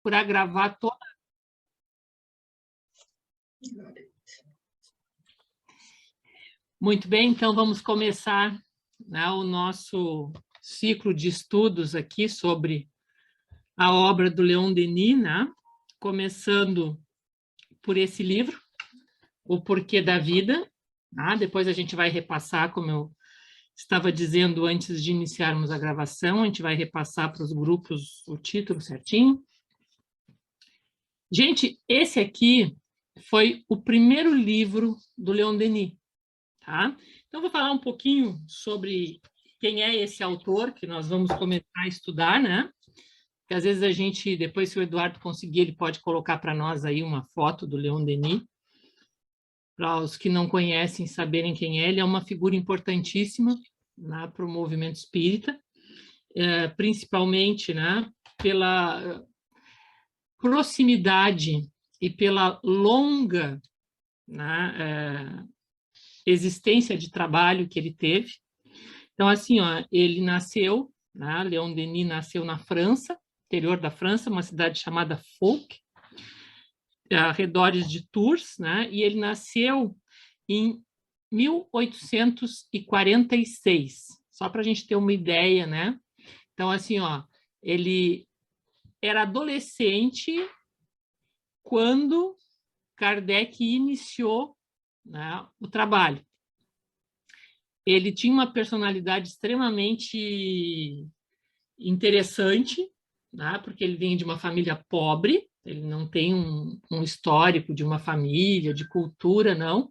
procurar gravar toda. Muito bem, então vamos começar, né, o nosso ciclo de estudos aqui sobre a obra do Leon Denis, né? Começando por esse livro, O Porquê da Vida. Tá? Depois a gente vai repassar, como eu estava dizendo antes de iniciarmos a gravação, a gente vai repassar para os grupos o título certinho. Gente, esse aqui foi o primeiro livro do Leon Denis. Tá? Então, vou falar um pouquinho sobre quem é esse autor, que nós vamos começar a estudar, né? Porque às vezes a gente, depois se o Eduardo conseguir, ele pode colocar para nós aí uma foto do Leon Denis, para os que não conhecem saberem quem é. Ele é uma figura importantíssima, né, para o movimento espírita, principalmente, né, pela proximidade e pela longa, né, existência de trabalho que ele teve. Então, assim, ó, ele nasceu, né, Leon Denis nasceu na França, interior da França, uma cidade chamada Foulques, arredores de Tours, né, e ele nasceu em 1846, só para a gente ter uma ideia, né? Então, assim, ó, ele era adolescente quando Kardec iniciou, né, o trabalho. Ele tinha uma personalidade extremamente interessante, né, porque ele vem de uma família pobre, ele não tem um histórico de uma família, de cultura, não.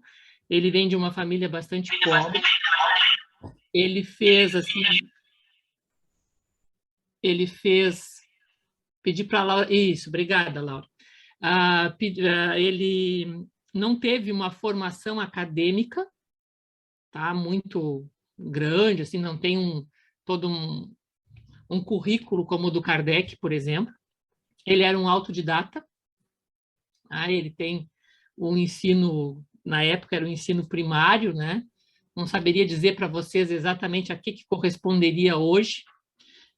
Ele vem de uma família bastante pobre. Ele fez, assim... Ele fez... Pedi para a Laura... Isso, obrigada, Laura. Ele não teve uma formação acadêmica, tá, muito grande, assim, não tem todo um currículo como o do Kardec, por exemplo. Ele era um autodidata, tá? Ele tem o ensino, na época era o ensino primário, né? Não saberia dizer para vocês exatamente a que corresponderia hoje,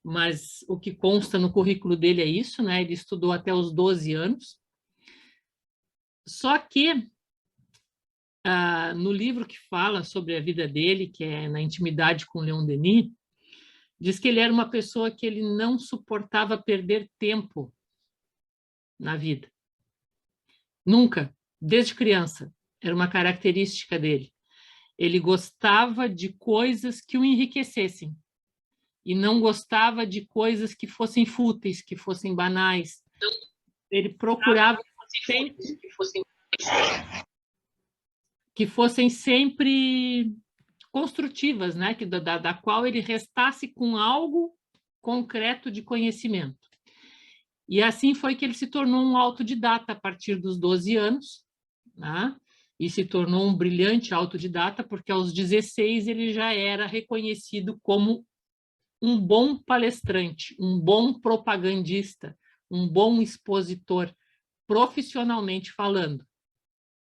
mas o que consta no currículo dele é isso, né? Ele estudou até os 12 anos. Só que no livro que fala sobre a vida dele, que é Na Intimidade com Leon Denis, diz que ele era uma pessoa que ele não suportava perder tempo na vida. Nunca, desde criança, era uma característica dele. Ele gostava de coisas que o enriquecessem e não gostava de coisas que fossem fúteis, que fossem banais. Ele procurava sempre que fossem sempre construtivas, né? Da qual ele restasse com algo concreto de conhecimento. E assim foi que ele se tornou um autodidata a partir dos 12 anos, né? E se tornou um brilhante autodidata, porque aos 16 ele já era reconhecido como um bom palestrante, um bom propagandista, um bom expositor, profissionalmente falando,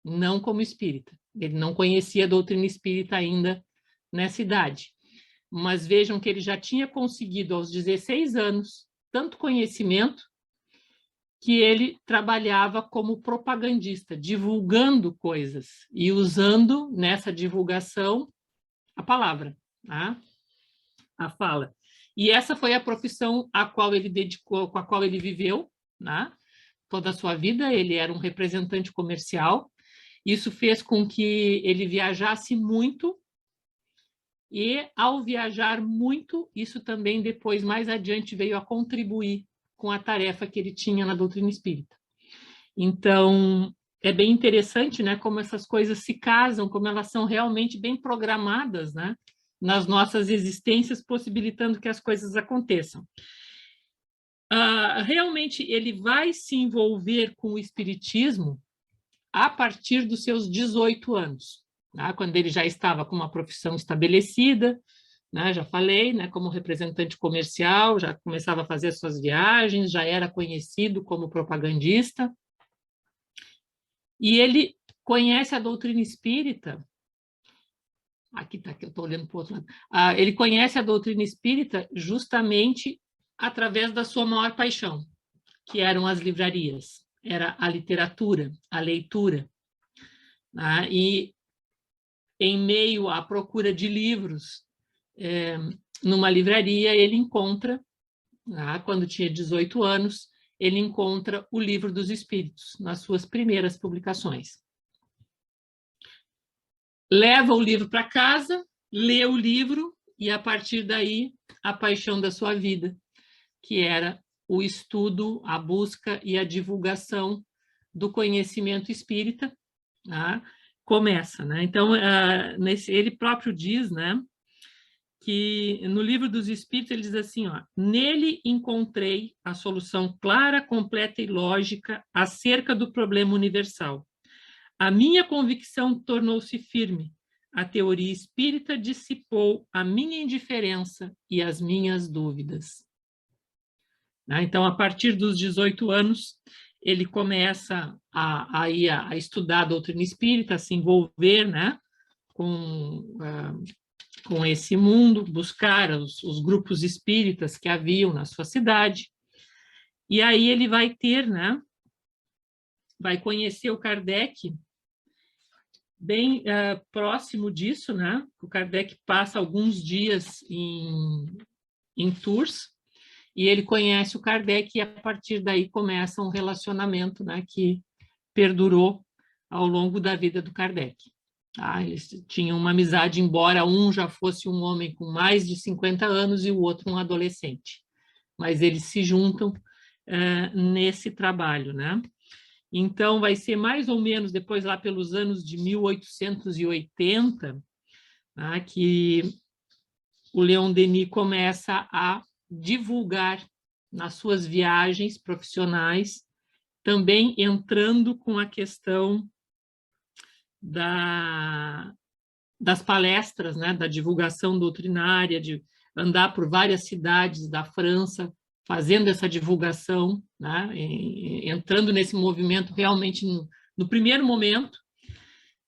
não como espírita. Ele não conhecia a doutrina espírita ainda nessa idade. Mas vejam que ele já tinha conseguido, aos 16 anos, tanto conhecimento que ele trabalhava como propagandista, divulgando coisas e usando nessa divulgação a palavra, tá? A fala. E essa foi a profissão a qual ele dedicou, com a qual ele viveu, né? Toda a sua vida. Ele era um representante comercial. Isso fez com que ele viajasse muito e, ao viajar muito, isso também depois, mais adiante, veio a contribuir com a tarefa que ele tinha na doutrina espírita. Então, é bem interessante, né, como essas coisas se casam, como elas são realmente bem programadas, né, nas nossas existências, possibilitando que as coisas aconteçam. Realmente, ele vai se envolver com o espiritismo a partir dos seus 18 anos, tá? Quando ele já estava com uma profissão estabelecida, né, já falei, né, como representante comercial, já começava a fazer suas viagens, já era conhecido como propagandista, e ele conhece a doutrina espírita. Aqui está, que eu estou olhando para o outro lado. Ele conhece a doutrina espírita justamente através da sua maior paixão, que eram as livrarias, era a literatura, a leitura. Né? E em meio à procura de livros, numa livraria, ele encontra, quando tinha 18 anos, ele encontra o Livro dos Espíritos, nas suas primeiras publicações. Leva o livro para casa, lê o livro, e, a partir daí, a paixão da sua vida, que era o estudo, a busca e a divulgação do conhecimento espírita, né? Começa. Né? Então, ele próprio diz, né, que no Livro dos Espíritos ele diz assim, ó, nele encontrei a solução clara, completa e lógica acerca do problema universal. A minha convicção tornou-se firme. A teoria espírita dissipou a minha indiferença e as minhas dúvidas. Então, a partir dos 18 anos, ele começa a estudar a doutrina espírita, a se envolver, né, com esse mundo, buscar os grupos espíritas que haviam na sua cidade. E aí ele vai ter, né, vai conhecer o Kardec bem próximo disso, né? O Kardec passa alguns dias em Tours, e ele conhece o Kardec, e a partir daí começa um relacionamento, né, que perdurou ao longo da vida do Kardec. Eles tinham uma amizade, embora um já fosse um homem com mais de 50 anos e o outro um adolescente. Mas eles se juntam nesse trabalho, né? Então, vai ser mais ou menos depois, lá pelos anos de 1880, né, que o Leon Denis começa a divulgar nas suas viagens profissionais, também entrando com a questão das palestras, né, da divulgação doutrinária, de andar por várias cidades da França, fazendo essa divulgação, né, entrando nesse movimento realmente no primeiro momento,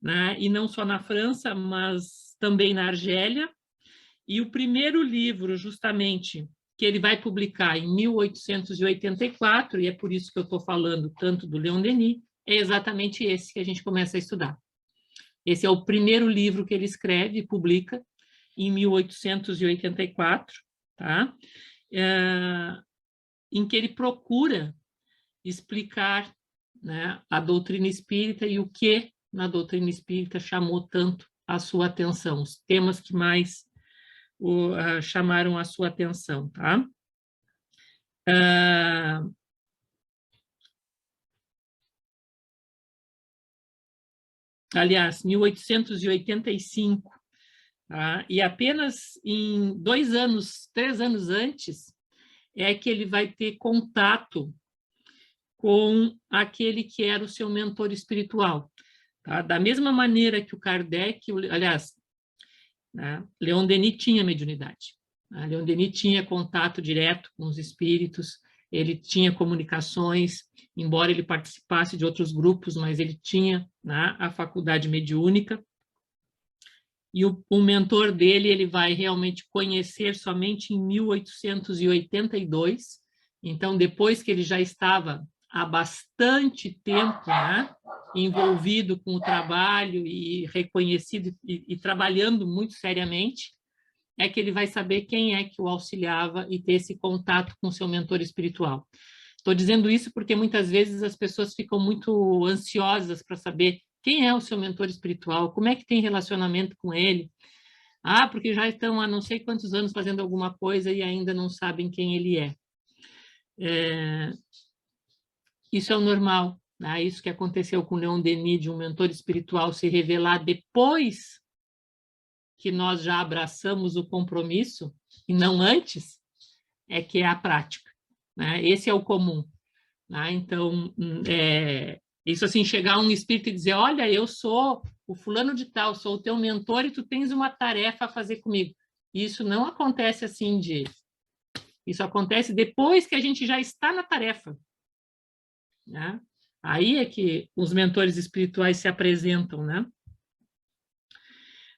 né, e não só na França, mas também na Argélia. E o primeiro livro, justamente, que ele vai publicar em 1884, e é por isso que eu estou falando tanto do Leon Denis, é exatamente esse que a gente começa a estudar. Esse é o primeiro livro que ele escreve e publica em 1884, tá? Em que ele procura explicar, né, a doutrina espírita e o que na doutrina espírita chamou tanto a sua atenção, os temas que mais chamaram a sua atenção, tá? Aliás, 1885, tá? E apenas em 2 anos, 3 anos antes, é que ele vai ter contato com aquele que era o seu mentor espiritual. Tá? Da mesma maneira que o Kardec, aliás, né, Leon Denis tinha mediunidade. Né? Leon Denis tinha contato direto com os espíritos, ele tinha comunicações, embora ele participasse de outros grupos, mas ele tinha, né, a faculdade mediúnica. E o mentor dele ele vai realmente conhecer somente em 1882. Então, depois que ele já estava há bastante tempo, né, envolvido com o trabalho e reconhecido e trabalhando muito seriamente, é que ele vai saber quem é que o auxiliava e ter esse contato com seu mentor espiritual. Estou dizendo isso porque muitas vezes as pessoas ficam muito ansiosas para saber quem é o seu mentor espiritual, como é que tem relacionamento com ele. Porque já estão há não sei quantos anos fazendo alguma coisa e ainda não sabem quem ele é. Isso é o normal, né? Isso que aconteceu com Leon Denis, de um mentor espiritual se revelar depois que nós já abraçamos o compromisso, e não antes, é que é a prática. Né? Esse é o comum. Né? Então, isso assim, chegar um espírito e dizer, olha, eu sou o fulano de tal, sou o teu mentor e tu tens uma tarefa a fazer comigo. Isso não acontece assim Isso acontece depois que a gente já está na tarefa. Né? Aí é que os mentores espirituais se apresentam, né?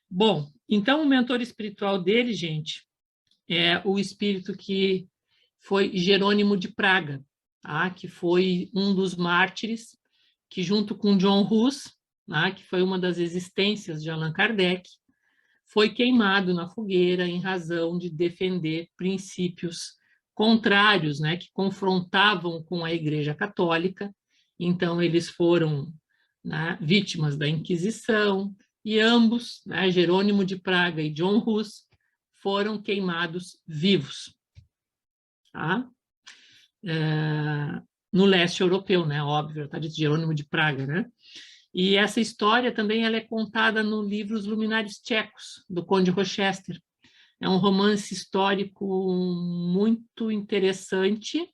Bom, então o mentor espiritual dele, gente, é o espírito que foi Jerônimo de Praga. tá? Que foi um dos mártires que, junto com John Hus, tá? Que foi uma das existências de Allan Kardec, foi queimado na fogueira em razão de defender princípios contrários, né, que confrontavam com a Igreja Católica. Então, eles foram, né, vítimas da Inquisição, e ambos, né, Jerônimo de Praga e John Hus, foram queimados vivos. Tá? No leste europeu, né, óbvio, tá dito Jerônimo de Praga, né? E essa história também ela é contada no livro Os Luminares Tchecos, do Conde Rochester. É um romance histórico muito interessante,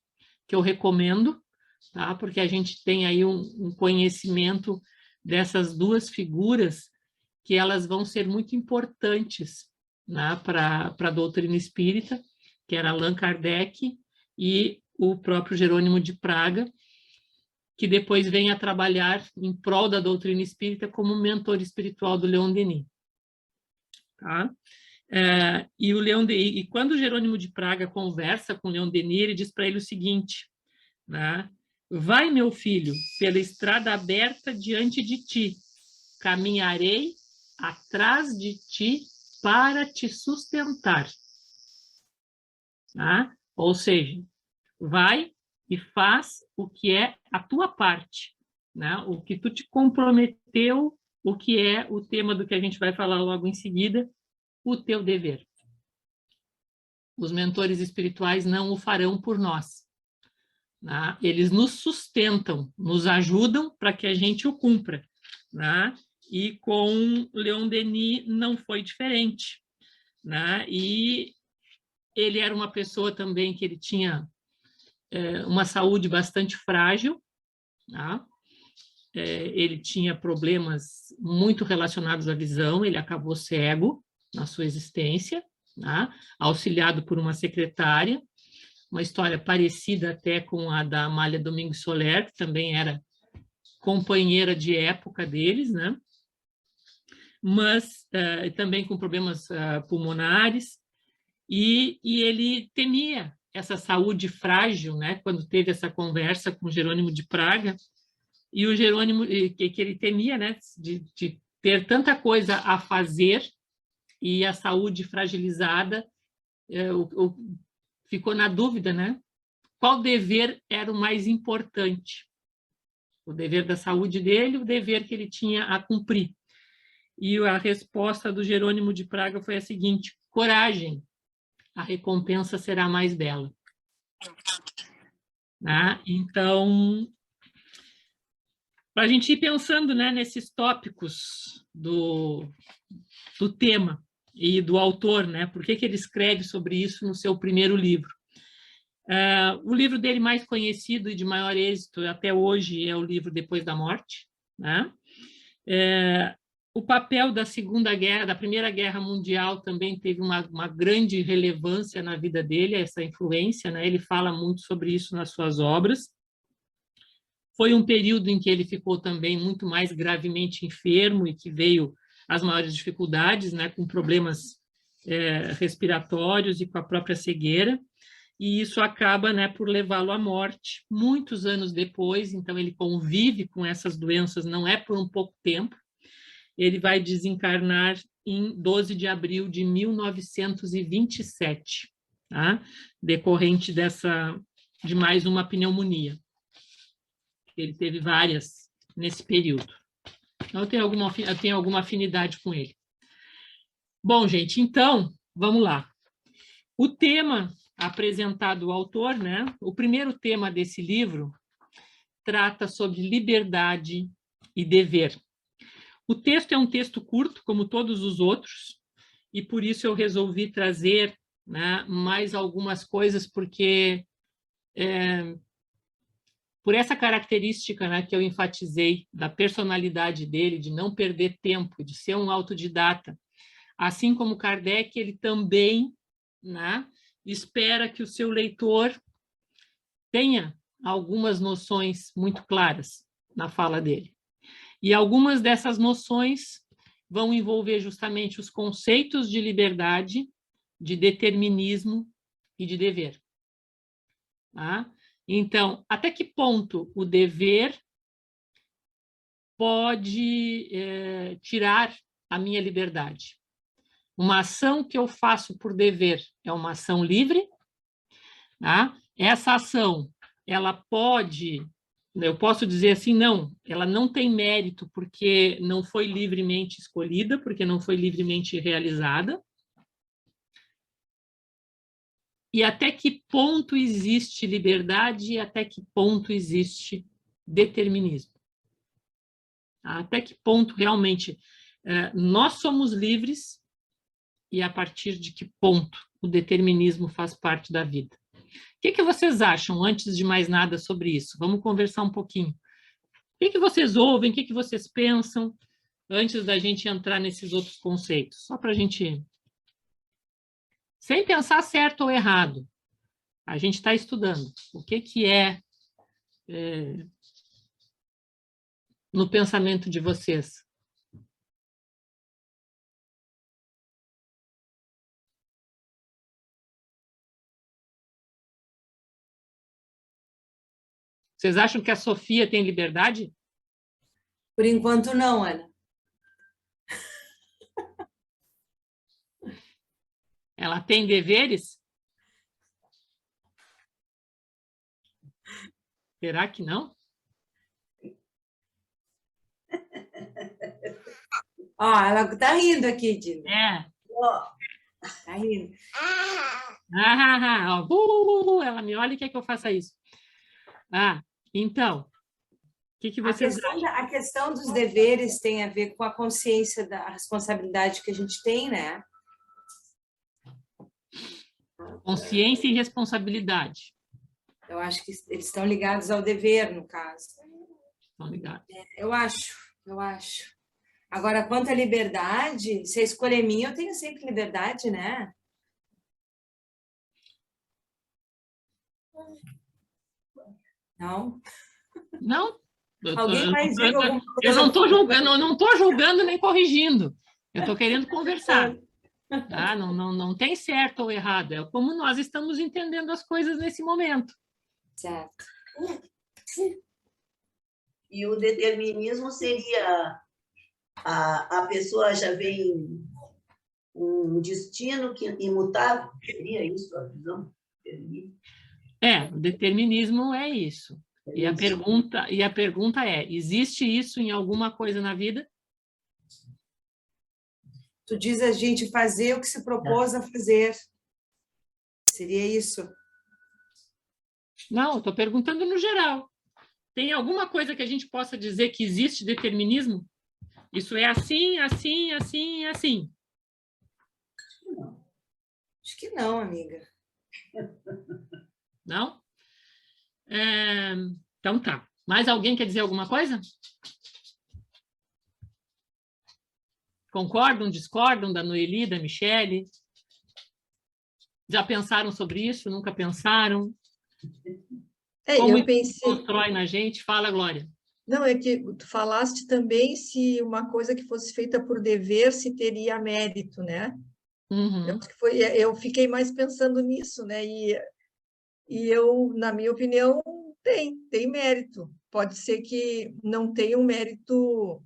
que eu recomendo, tá? Porque a gente tem aí um conhecimento dessas duas figuras que elas vão ser muito importantes, né, para a doutrina espírita, que era Allan Kardec e o próprio Jerônimo de Praga, que depois vem a trabalhar em prol da doutrina espírita como mentor espiritual do Leon Denis. Tá? E quando o Jerônimo de Praga conversa com Leon Denis, ele diz para ele o seguinte, né? Vai, meu filho, pela estrada aberta diante de ti, caminharei atrás de ti para te sustentar. Tá? Ou seja, vai e faz o que é a tua parte, né? O que tu te comprometeu, o que é o tema do que a gente vai falar logo em seguida, o teu dever. Os mentores espirituais não o farão por nós, né? Eles nos sustentam, nos ajudam para que a gente o cumpra, né? E com Leon Denis não foi diferente, né? E ele era uma pessoa também que ele tinha uma saúde bastante frágil, tá? Ele tinha problemas muito relacionados à visão, ele acabou cego na sua existência, tá? Auxiliado por uma secretária, uma história parecida até com a da Amália Domingos Soler, que também era companheira de época deles, né? Mas também com problemas pulmonares, e ele temia essa saúde frágil, né? Quando teve essa conversa com Jerônimo de Praga, e o Jerônimo, que ele temia, né? De ter tanta coisa a fazer e a saúde fragilizada, ficou na dúvida, né? Qual dever era o mais importante? O dever da saúde dele, o dever que ele tinha a cumprir. E a resposta do Jerônimo de Praga foi a seguinte: coragem, a recompensa será mais bela. Né? Então, para a gente ir pensando, né, nesses tópicos do tema e do autor, né, por que ele escreve sobre isso no seu primeiro livro. O livro dele mais conhecido e de maior êxito até hoje é o livro Depois da Morte, né? O papel da da Primeira Guerra Mundial também teve uma grande relevância na vida dele, essa influência, né? Ele fala muito sobre isso nas suas obras. Foi um período em que ele ficou também muito mais gravemente enfermo e que veio as maiores dificuldades, né? Com problemas respiratórios e com a própria cegueira. E isso acaba, né, por levá-lo à morte muitos anos depois. Então ele convive com essas doenças, não é por um pouco tempo. Ele vai desencarnar em 12 de abril de 1927, tá? Decorrente de mais uma pneumonia. Ele teve várias nesse período. Então, eu tenho alguma afinidade com ele. Bom, gente, então, vamos lá. O tema apresentado ao autor, né? O primeiro tema desse livro trata sobre liberdade e dever. O texto é um texto curto, como todos os outros, e por isso eu resolvi trazer, né, mais algumas coisas, porque por essa característica, né, que eu enfatizei da personalidade dele, de não perder tempo, de ser um autodidata, assim como Kardec, ele também, né, espera que o seu leitor tenha algumas noções muito claras na fala dele. E algumas dessas noções vão envolver justamente os conceitos de liberdade, de determinismo e de dever. Tá? Então, até que ponto o dever pode tirar a minha liberdade? Uma ação que eu faço por dever é uma ação livre, tá? Essa ação, ela pode, eu posso dizer assim, não, ela não tem mérito porque não foi livremente escolhida, porque não foi livremente realizada. E até que ponto existe liberdade e até que ponto existe determinismo? Até que ponto realmente nós somos livres e a partir de que ponto o determinismo faz parte da vida? O que vocês acham, antes de mais nada, sobre isso? Vamos conversar um pouquinho. O que vocês ouvem, o que vocês pensam, antes da gente entrar nesses outros conceitos? Só para a gente... Sem pensar certo ou errado. A gente está estudando. O que é no pensamento de vocês? Vocês acham que a Sofia tem liberdade? Por enquanto, não, Ana. Ela tem deveres? Será que não? Ó, ela está rindo aqui, Dina. Está rindo. Ela me olha e quer que eu faça isso. Então, o que vocês acham? A questão dos deveres tem a ver com a consciência da responsabilidade que a gente tem, né? Consciência e responsabilidade. Eu acho que eles estão ligados ao dever, no caso. Estão ligados. Eu acho. Agora, quanto à liberdade, se a escolha é minha, eu tenho sempre liberdade, né? Não? Não. Alguém mais diga alguma coisa? Eu não estou julgando nem corrigindo. Eu estou querendo conversar. Tá? Não tem certo ou errado. É como nós estamos entendendo as coisas nesse momento. Certo. E o determinismo seria a pessoa já vem um destino que é imutável? Seria isso a visão? O determinismo é isso. E a pergunta é: existe isso em alguma coisa na vida? Tu diz a gente fazer o que se propôs a fazer. Seria isso? Não, estou perguntando no geral. Tem alguma coisa que a gente possa dizer que existe determinismo? Isso é assim, assim, assim, assim. Acho que não, amiga. Não? Então tá. Mais alguém quer dizer alguma coisa? Concordam, discordam da Noeli, da Michele? Já pensaram sobre isso? Nunca pensaram? Como eu pensei... constrói na gente? Fala, Glória. Não, é que tu falaste também se uma coisa que fosse feita por dever se teria mérito, né? Uhum. Eu fiquei mais pensando nisso, né? E eu, na minha opinião, tem mérito. Pode ser que não tenha um mérito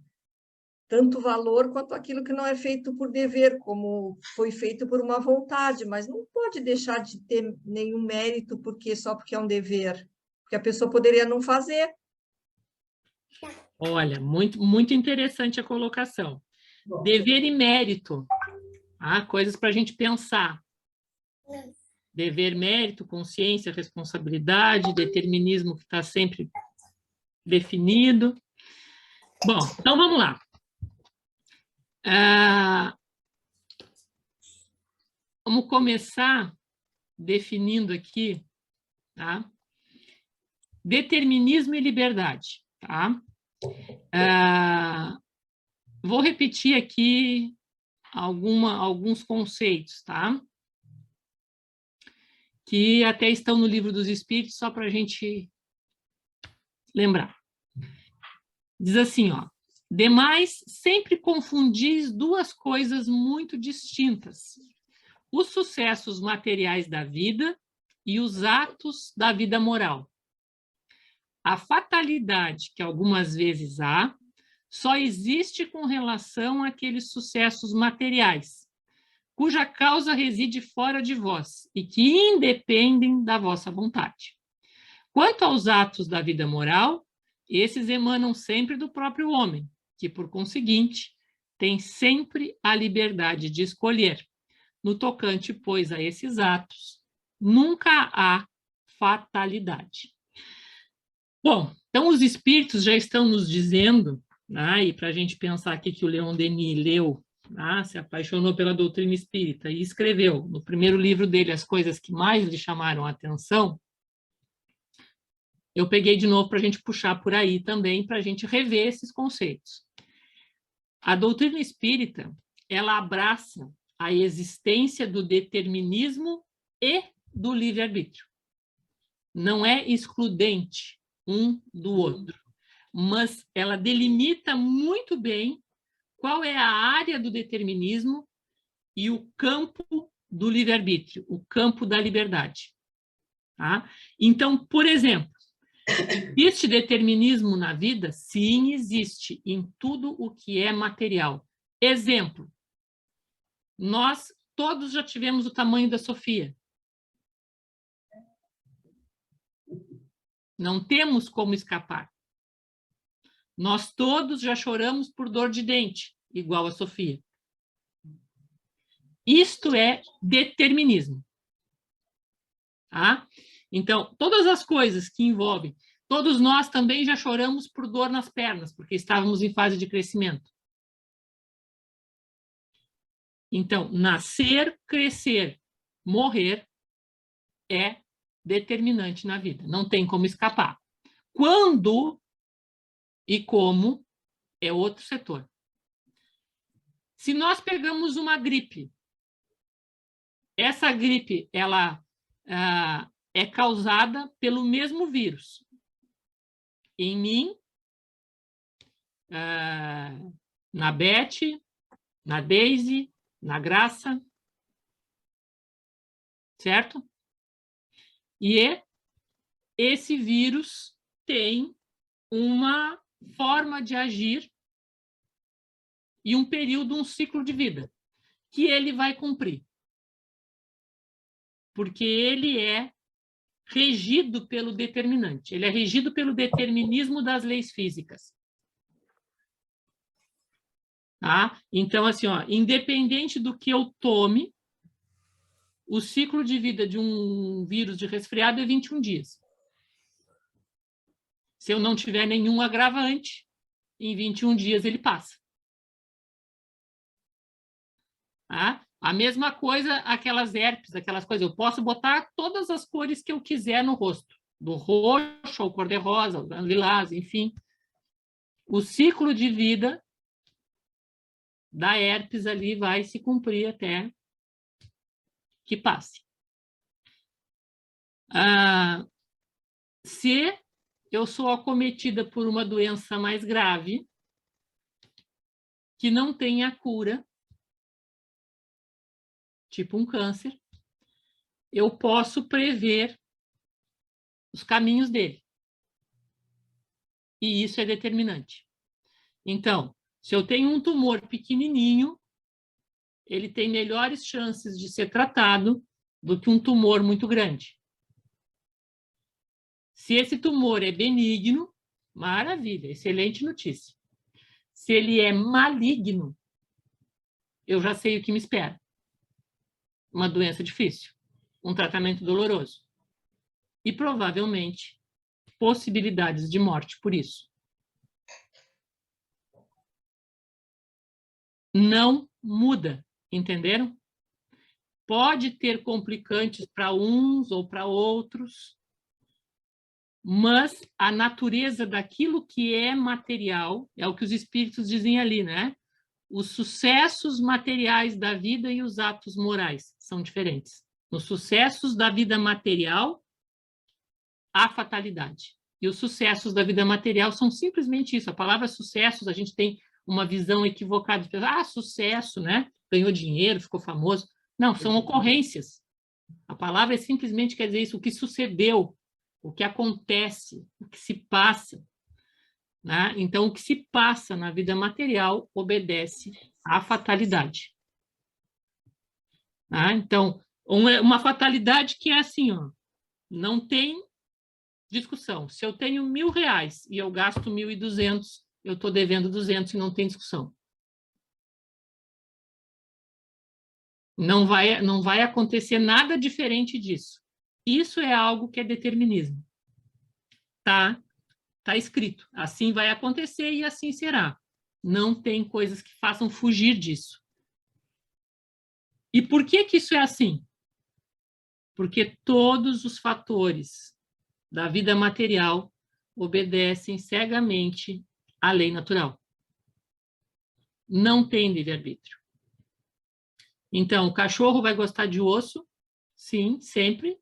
tanto valor quanto aquilo que não é feito por dever, como foi feito por uma vontade, mas não pode deixar de ter nenhum mérito só porque é um dever, porque a pessoa poderia não fazer. Olha, muito, muito interessante a colocação. Dever e mérito, coisas para a gente pensar. Dever, mérito, consciência, responsabilidade, determinismo que está sempre definido. Bom, então vamos lá. Vamos começar definindo aqui, tá? Determinismo e liberdade, tá? Vou repetir aqui alguns conceitos, tá? Que até estão no Livro dos Espíritos, só para a gente lembrar. Diz assim, ó: demais, sempre confundis duas coisas muito distintas: os sucessos materiais da vida e os atos da vida moral. A fatalidade que algumas vezes há só existe com relação àqueles sucessos materiais, cuja causa reside fora de vós e que independem da vossa vontade. Quanto aos atos da vida moral, esses emanam sempre do próprio homem, que, por conseguinte, tem sempre a liberdade de escolher. No tocante, pois, a esses atos, nunca há fatalidade. Bom, então os espíritos já estão nos dizendo, e para a gente pensar aqui que o Leon Denis leu, se apaixonou pela doutrina espírita e escreveu no primeiro livro dele as coisas que mais lhe chamaram a atenção, eu peguei de novo para a gente puxar por aí também, para a gente rever esses conceitos. A doutrina espírita, ela abraça a existência do determinismo e do livre-arbítrio. Não é excludente um do outro, mas ela delimita muito bem qual é a área do determinismo e o campo do livre-arbítrio, o campo da liberdade. Tá? Então, por exemplo, existe determinismo na vida? Sim, existe, em tudo o que é material. Exemplo, nós todos já tivemos o tamanho da Sofia. Não temos como escapar. Nós todos já choramos por dor de dente, igual a Sofia. Isto é determinismo. Tá? Então, todas as coisas que envolvem, todos nós também já choramos por dor nas pernas, porque estávamos em fase de crescimento. Então, nascer, crescer, morrer é determinante na vida, não tem como escapar. Quando e como é outro setor. Se nós pegamos uma gripe, essa gripe ela é causada pelo mesmo vírus. Em mim, na Beth, na Daisy, na Graça, certo? E esse vírus tem uma forma de agir e um período, um ciclo de vida, que ele vai cumprir. Porque ele é regido pelo determinante, ele é regido pelo determinismo das leis físicas. Tá? Então, assim, independente do que eu tome, o ciclo de vida de um vírus de resfriado é 21 dias. Se eu não tiver nenhum agravante, em 21 dias ele passa. Tá? A mesma coisa, aquelas herpes, aquelas coisas. Eu posso botar todas as cores que eu quiser no rosto, do roxo ao cor-de-rosa, ao lilás, enfim. O ciclo de vida da herpes ali vai se cumprir até que passe. Se eu sou acometida por uma doença mais grave, que não tenha cura, tipo um câncer, eu posso prever os caminhos dele. E isso é determinante. Então, se eu tenho um tumor pequenininho, ele tem melhores chances de ser tratado do que um tumor muito grande. Se esse tumor é benigno, maravilha, excelente notícia. Se ele é maligno, eu já sei o que me espera. Uma doença difícil, um tratamento doloroso. E provavelmente possibilidades de morte por isso. Não muda, entenderam? Pode ter complicantes para uns ou para outros, mas a natureza daquilo que é material, é o que os espíritos dizem ali, né? Os sucessos materiais da vida e os atos morais são diferentes. Nos sucessos da vida material, há fatalidade. E os sucessos da vida material são simplesmente isso. A palavra sucessos, a gente tem uma visão equivocada de pensar, sucesso, né? Ganhou dinheiro, ficou famoso. Não, são ocorrências. A palavra simplesmente quer dizer isso, o que sucedeu, o que acontece, o que se passa, né? Então, o que se passa na vida material obedece à fatalidade. Tá? Então, uma fatalidade que é assim, ó, não tem discussão. Se eu tenho R$ 1.000 e eu gasto 1.200, eu estou devendo 200 e não tem discussão. Não vai acontecer nada diferente disso. Isso é algo que é determinismo. Tá escrito. Assim vai acontecer e assim será. Não tem coisas que façam fugir disso. E por que que isso é assim? Porque todos os fatores da vida material obedecem cegamente à lei natural. Não tem livre-arbítrio. Então, o cachorro vai gostar de osso? Sim, sempre,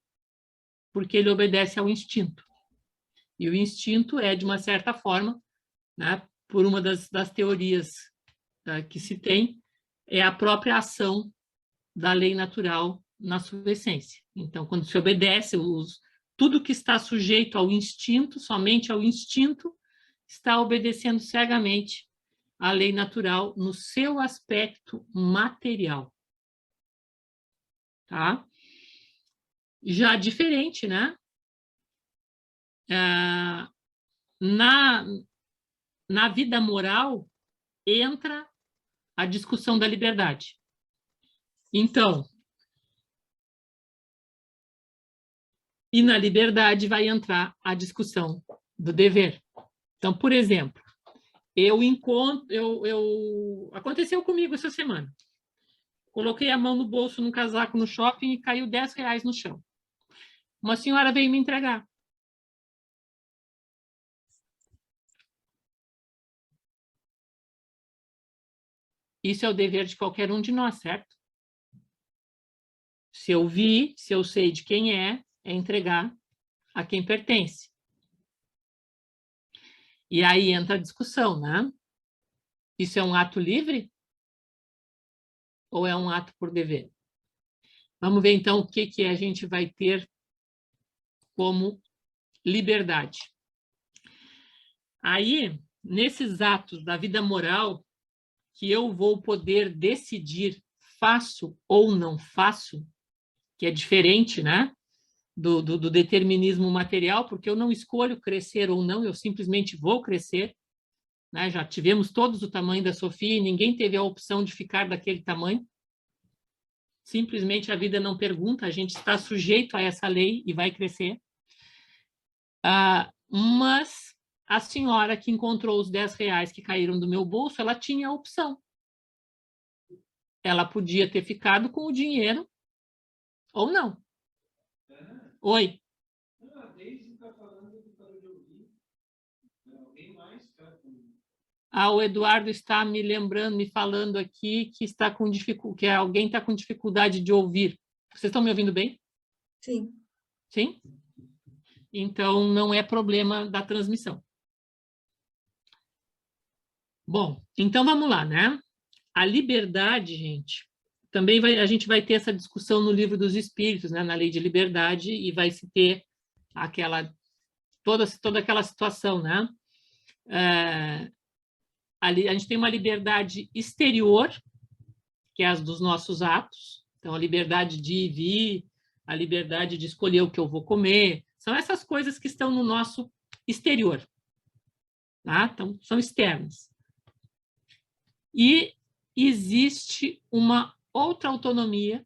porque ele obedece ao instinto. E o instinto é, de uma certa forma, né, por uma das teorias que se tem, é a própria ação da lei natural na sua essência. Então, quando se obedece, tudo que está sujeito ao instinto, somente ao instinto, está obedecendo cegamente à lei natural no seu aspecto material. Tá? Já diferente, né? Na vida moral, entra a discussão da liberdade. Então, e na liberdade vai entrar a discussão do dever. Então, por exemplo, aconteceu comigo essa semana. Coloquei a mão no bolso num casaco no shopping e caiu R$ 10 no chão. Uma senhora veio me entregar. Isso é o dever de qualquer um de nós, certo? Se eu vi, se eu sei de quem é entregar a quem pertence. E aí entra a discussão, né? Isso é um ato livre? Ou é um ato por dever? Vamos ver, então, o que a gente vai ter como liberdade. Aí, nesses atos da vida moral, que eu vou poder decidir faço ou não faço, que é diferente, né, do determinismo material, porque eu não escolho crescer ou não, eu simplesmente vou crescer, né? Já tivemos todos o tamanho da Sofia e ninguém teve a opção de ficar daquele tamanho. Simplesmente a vida não pergunta, a gente está sujeito a essa lei e vai crescer. Mas a senhora que encontrou os R$ 10 que caíram do meu bolso, ela tinha a opção. Ela podia ter ficado com o dinheiro ou não. Oi. O Eduardo está me lembrando, me falando aqui que está com que alguém está com dificuldade de ouvir. Vocês estão me ouvindo bem? Sim. Sim? Então, não é problema da transmissão. Bom, então vamos lá, né? A liberdade, gente, também a gente vai ter essa discussão no Livro dos Espíritos, né? Na Lei de Liberdade, e vai se ter toda aquela situação, né? A gente tem uma liberdade exterior, que é a dos nossos atos, então a liberdade de ir e vir, a liberdade de escolher o que eu vou comer, são essas coisas que estão no nosso exterior, tá? Então, são externas. E existe uma outra autonomia,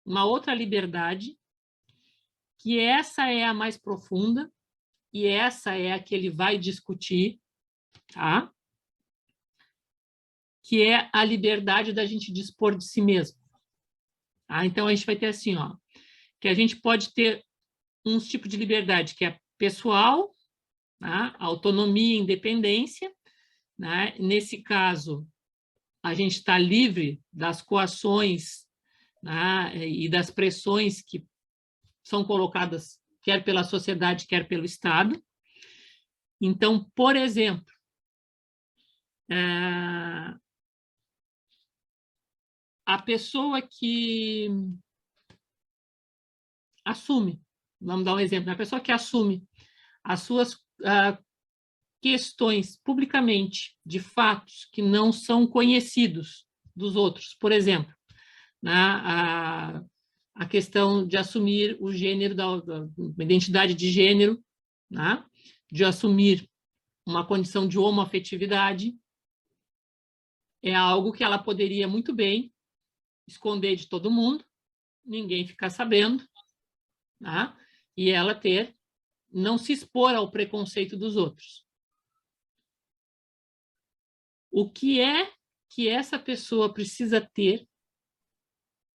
uma outra liberdade, que essa é a mais profunda, e essa é a que ele vai discutir, tá? Que é a liberdade da gente dispor de si mesmo. Tá? Então, a gente vai ter assim, ó, que a gente pode ter uns tipos de liberdade, que é pessoal, tá? Autonomia e independência. Né? Nesse caso, a gente está livre das coações, né? E das pressões que são colocadas quer pela sociedade, quer pelo Estado. Então, por exemplo, a pessoa que assume, vamos dar um exemplo, a pessoa que assume as suas questões publicamente de fatos que não são conhecidos dos outros. Por exemplo, né, a questão de assumir o gênero, da identidade de gênero, né, de assumir uma condição de homoafetividade, é algo que ela poderia muito bem esconder de todo mundo, ninguém ficar sabendo, né, e ela não se expor ao preconceito dos outros. O que é que essa pessoa precisa ter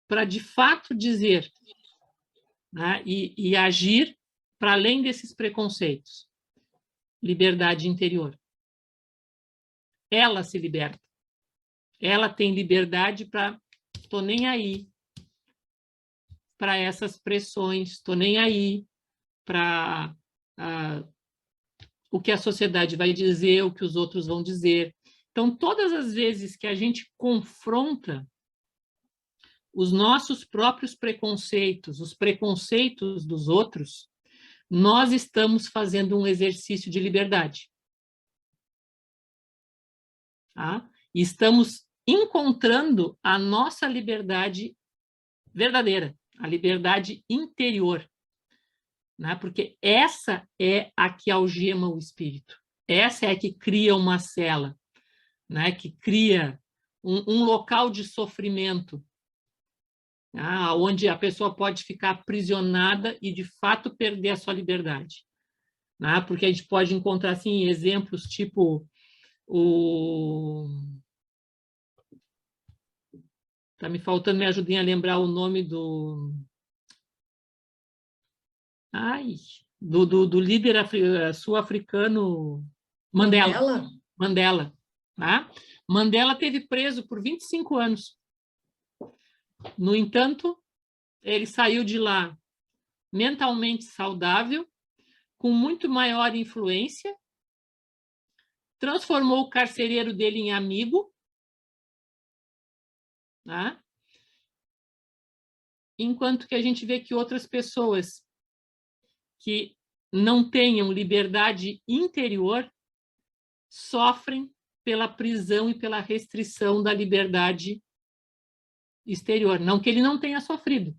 para, de fato, dizer, né, e agir para além desses preconceitos? Liberdade interior. Ela se liberta. Ela tem liberdade para... Estou nem aí para essas pressões, estou nem aí para o que a sociedade vai dizer, o que os outros vão dizer. Então, todas as vezes que a gente confronta os nossos próprios preconceitos, os preconceitos dos outros, nós estamos fazendo um exercício de liberdade. Tá? E estamos encontrando a nossa liberdade verdadeira, a liberdade interior. Né? Porque essa é a que algema o espírito. Essa é a que cria uma cela, né? Que cria um local de sofrimento, onde a pessoa pode ficar aprisionada e, de fato, perder a sua liberdade. Né? Porque a gente pode encontrar assim, exemplos tipo Está me faltando, me ajudem a lembrar o nome do líder sul-africano Mandela. Mandela. Tá? Mandela teve preso por 25 anos. No entanto, ele saiu de lá mentalmente saudável, com muito maior influência, transformou o carcereiro dele em amigo, tá? Enquanto que a gente vê que outras pessoas que não tenham liberdade interior sofrem pela prisão e pela restrição da liberdade exterior. Não que ele não tenha sofrido,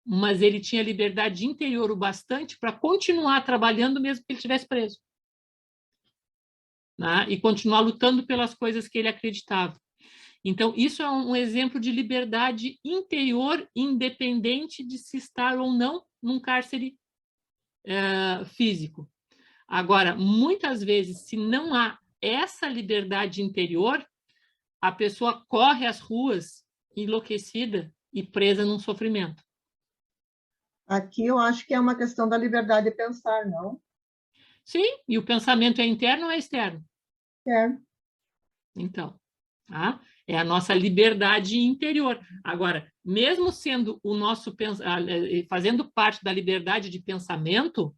mas ele tinha liberdade interior o bastante para continuar trabalhando mesmo que ele estivesse preso. Né? E continuar lutando pelas coisas que ele acreditava. Então, isso é um exemplo de liberdade interior, independente de se estar ou não num cárcere físico. Agora, muitas vezes, se não há essa liberdade interior, a pessoa corre às ruas enlouquecida e presa num sofrimento. Aqui eu acho que é uma questão da liberdade de pensar, não? Sim, e o pensamento é interno ou é externo? É. Então, tá? É a nossa liberdade interior. Agora, mesmo sendo o nosso fazendo parte da liberdade de pensamento,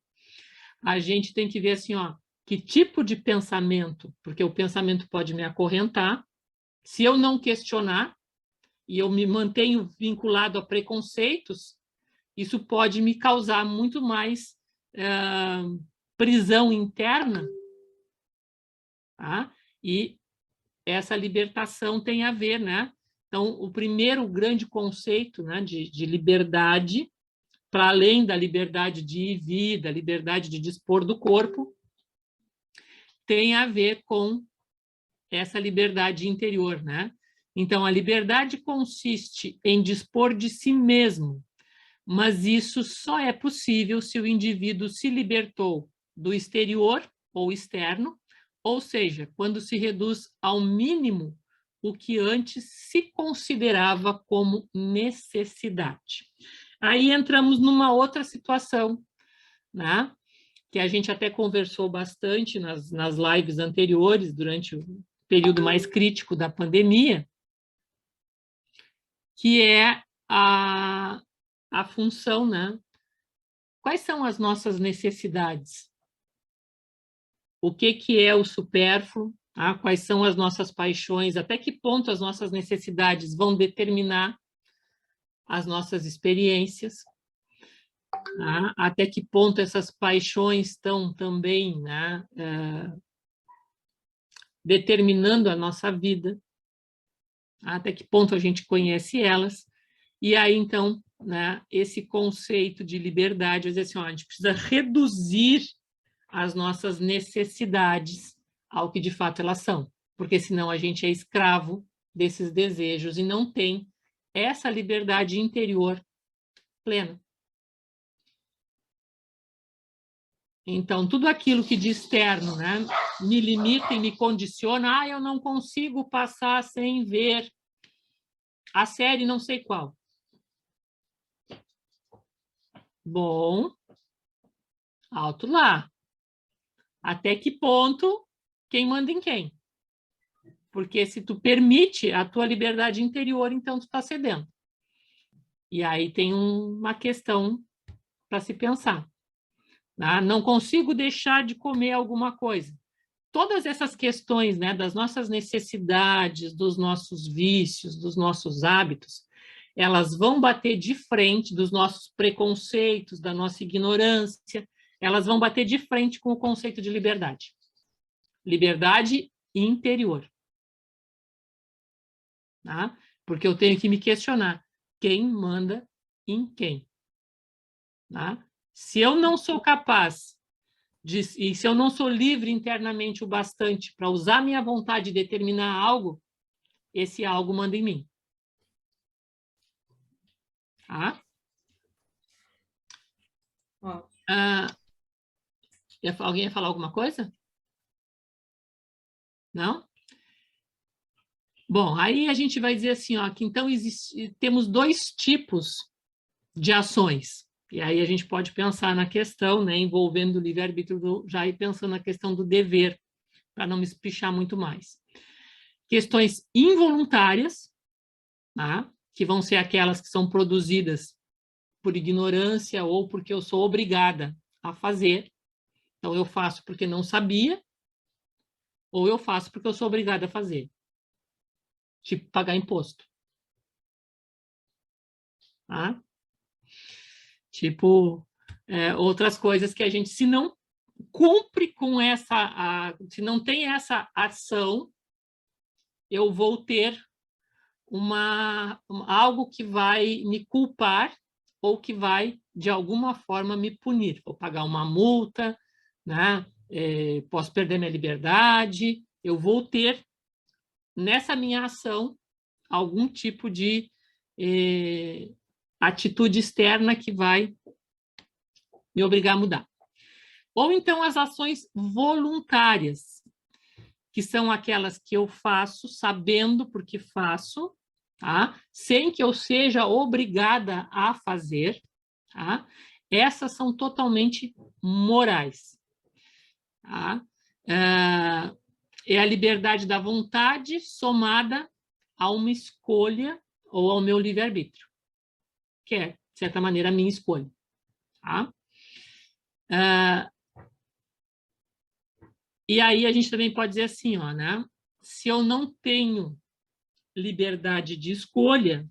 a gente tem que ver assim, ó, que tipo de pensamento, porque o pensamento pode me acorrentar, se eu não questionar e eu me mantenho vinculado a preconceitos, isso pode me causar muito mais prisão interna, tá? E essa libertação tem a ver, né? Então, o primeiro grande conceito, né, de liberdade, para além da liberdade de ir e vir, da liberdade de dispor do corpo, tem a ver com essa liberdade interior, né? Então, a liberdade consiste em dispor de si mesmo, mas isso só é possível se o indivíduo se libertou do exterior ou externo, ou seja, quando se reduz ao mínimo o que antes se considerava como necessidade. Aí entramos numa outra situação, né? Que a gente até conversou bastante nas lives anteriores, durante o período mais crítico da pandemia, que é a função, né? Quais são as nossas necessidades? O que é o supérfluo? Tá? Quais são as nossas paixões? Até que ponto as nossas necessidades vão determinar as nossas experiências? Tá? Até que ponto essas paixões estão também, né, determinando a nossa vida, até que ponto a gente conhece elas, e aí, então, né, esse conceito de liberdade, dizer assim, ó, a gente precisa reduzir as nossas necessidades ao que de fato elas são, porque senão a gente é escravo desses desejos e não tem essa liberdade interior plena. Então, tudo aquilo que de externo, né, me limita e me condiciona, eu não consigo passar sem ver a série não sei qual. Bom, alto lá. Até que ponto quem manda em quem? Porque se tu permite a tua liberdade interior, então tu está cedendo. E aí tem uma questão para se pensar. Tá? Não consigo deixar de comer alguma coisa. Todas essas questões, né, das nossas necessidades, dos nossos vícios, dos nossos hábitos, elas vão bater de frente dos nossos preconceitos, da nossa ignorância, elas vão bater de frente com o conceito de liberdade. Liberdade interior. Tá? Porque eu tenho que me questionar quem manda em quem. Tá? Se eu não sou capaz e se eu não sou livre internamente o bastante para usar minha vontade e determinar algo, esse algo manda em mim. Tá? Alguém ia falar alguma coisa? Não? Bom, aí a gente vai dizer assim, ó, que então temos dois tipos de ações. E aí a gente pode pensar na questão, né, envolvendo o livre-arbítrio, já ir pensando na questão do dever, para não me espichar muito mais. Questões involuntárias, tá? Que vão ser aquelas que são produzidas por ignorância ou porque eu sou obrigada a fazer. Então, eu faço porque não sabia, ou eu faço porque eu sou obrigada a fazer. Tipo, pagar imposto. Tá? Tipo, outras coisas que a gente, se não cumpre com se não tem essa ação, eu vou ter algo que vai me culpar ou que vai, de alguma forma, me punir. Vou pagar uma multa, né? Posso perder minha liberdade, eu vou ter, nessa minha ação, algum tipo de atitude externa que vai me obrigar a mudar. Ou então as ações voluntárias, que são aquelas que eu faço sabendo porque faço, tá? Sem que eu seja obrigada a fazer. Tá? Essas são totalmente morais. Tá? É a liberdade da vontade somada a uma escolha ou ao meu livre-arbítrio, que é, de certa maneira, a minha escolha. Tá? E aí a gente também pode dizer assim, ó, né? Se eu não tenho liberdade de escolha,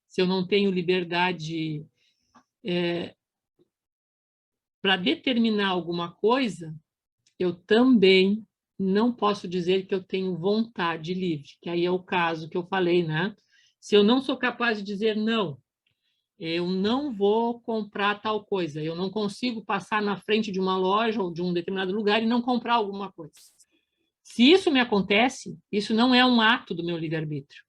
se eu não tenho liberdade para determinar alguma coisa, eu também não posso dizer que eu tenho vontade livre, que aí é o caso que eu falei, né? Se eu não sou capaz de dizer não, eu não vou comprar tal coisa, eu não consigo passar na frente de uma loja ou de um determinado lugar e não comprar alguma coisa. Se isso me acontece, isso não é um ato do meu livre-arbítrio.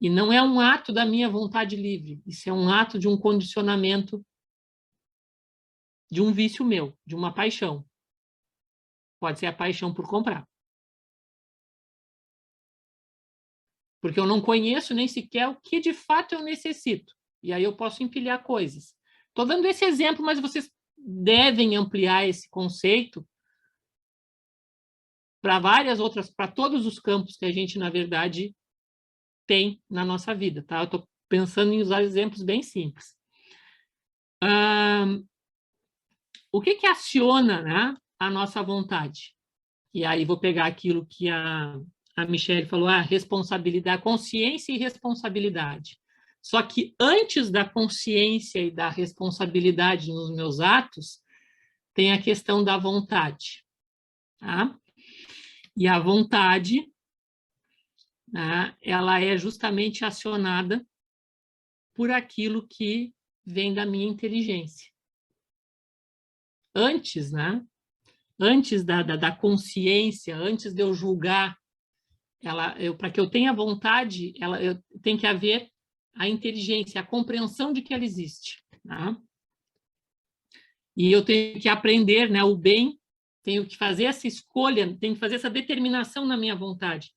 E não é um ato da minha vontade livre, isso é um ato de um condicionamento, de um vício meu, de uma paixão. Pode ser a paixão por comprar. Porque eu não conheço nem sequer o que de fato eu necessito. E aí eu posso empilhar coisas. Estou dando esse exemplo, mas vocês devem ampliar esse conceito para várias outras, para todos os campos que a gente, na verdade, tem na nossa vida. Tá? Eu estou pensando em usar exemplos bem simples. O que aciona, né, a nossa vontade? E aí vou pegar aquilo que a Michelle falou, responsabilidade, consciência e responsabilidade. Só que antes da consciência e da responsabilidade nos meus atos, tem a questão da vontade. Tá? E a vontade, né, ela é justamente acionada por aquilo que vem da minha inteligência. Antes, né? Antes da consciência, antes de eu julgar, para que eu tenha vontade, tem que haver a inteligência, a compreensão de que ela existe. Tá? E eu tenho que aprender, né, o bem, tenho que fazer essa escolha, tenho que fazer essa determinação na minha vontade,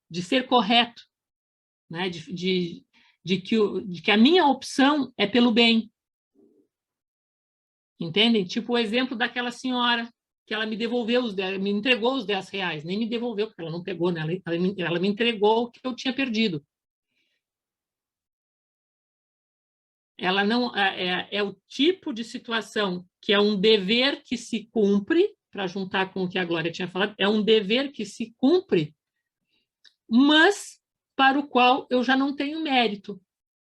de ser correto, né, de que a minha opção é pelo bem. Entendem? Tipo o exemplo daquela senhora, que ela me devolveu me entregou os 10 reais, nem me devolveu, porque ela não pegou, né? Ela me entregou o que eu tinha perdido. Ela não é o tipo de situação que é um dever que se cumpre, para juntar com o que a Glória tinha falado, é um dever que se cumpre, mas para o qual eu já não tenho mérito,